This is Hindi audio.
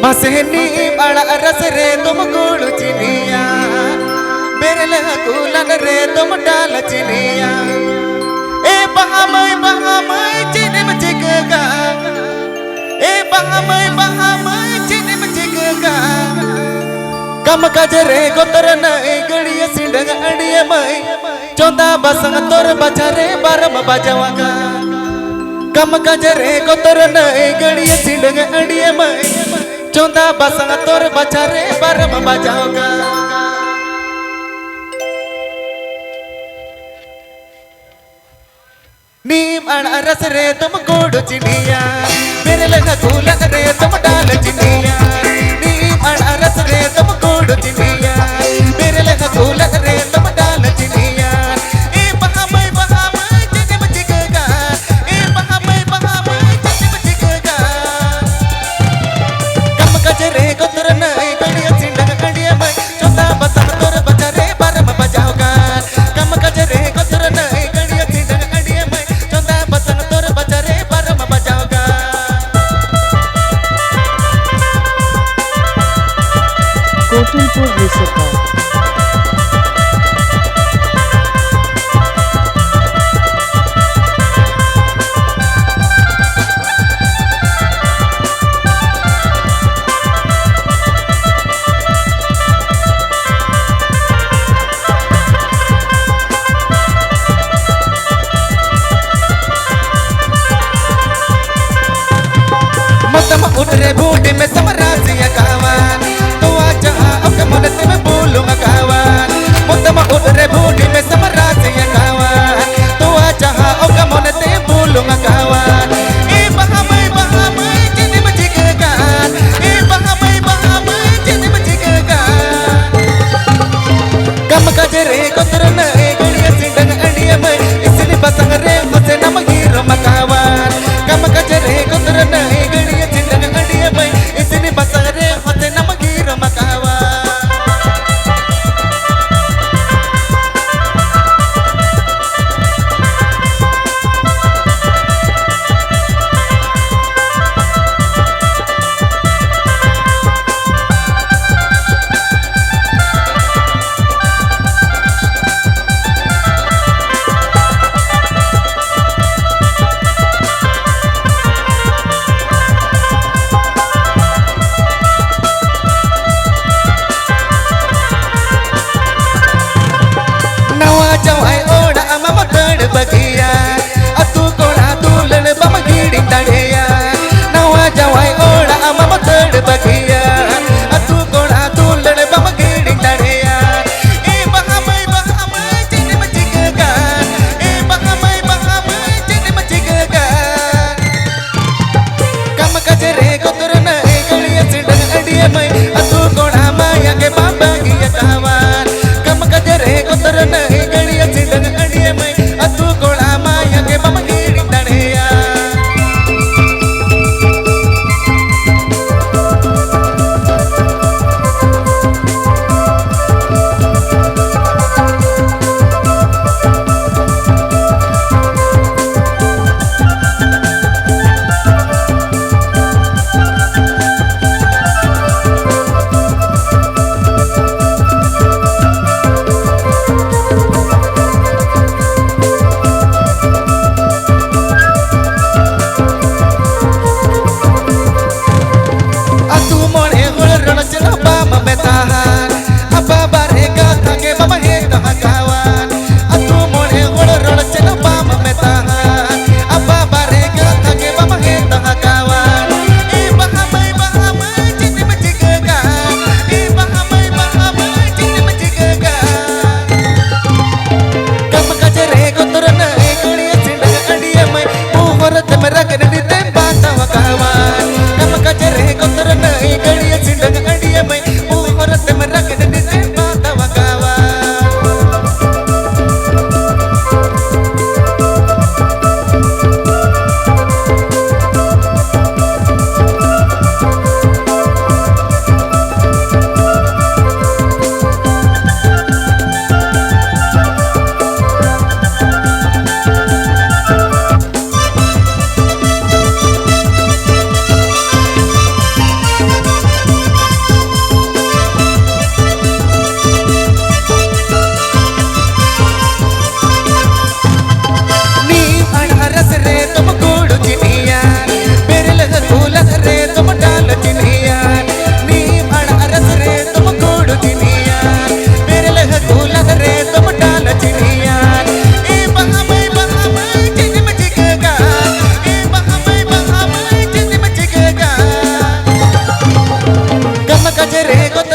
मसेनी बड़ा रस रे तुम गुड़ चिनिया मेरे लहकूलन रे तुम डाल चिनिया ए बहामय चिनिम चिकगा ए बहामय चिनिम चिकगा कम कजरे गोतर नई गड़िया सिंडग अड़िए मई चौंदा बसंग तोर बजरे बारम बजवागा कम कजरे गोतर नई गड़िया सिंडग अड़िए मई चौंदा बसंग तोर बजरे बारम बजाओगा नीम अड़ा रस रे तुम गुड़ चिनिया मेरे लगा कूलन रे तुम डाल चिनिया नीम अड़ा रस रे तुम गुड़ चिनिया मेरे लगा कूलन रे तुम डाल चिनिया ए बहामय चिनिम चिकगा ए बहामय चिनिम चिकगा कम कजरे गोतर नई गड़िया सिंडग गड़िया मई चौथा बसंग तोर बजरे बारम बजाओगा कम कजरे गोतर नई गड़िया सिंडग गड़िया मई चौथा बसंग तोर बजरे बारम बजाओगा कोटुलपुर रिसोर्ट मुतम उठरे बूढ़ी में समरासिया कावान तो आजा अब मुनत में बोलूंगा कावान मुतम उठरे बूढ़ी में समरासिया कावान तो आजा अब मुनत में बोलूंगा कावान ए बहामय चिनिम चिकगा ए बहामय चिनिम चिकगा कम कजरे गोतर नई गड़िया सिंडग अड़िया मई इसने बसंग रे मसे नम हीरो मकावान कम कजरे गोतर नई गड़िया सिंडग अड़िया मई इसने बसंग रे मसे नम हीरो मकावान Aje rego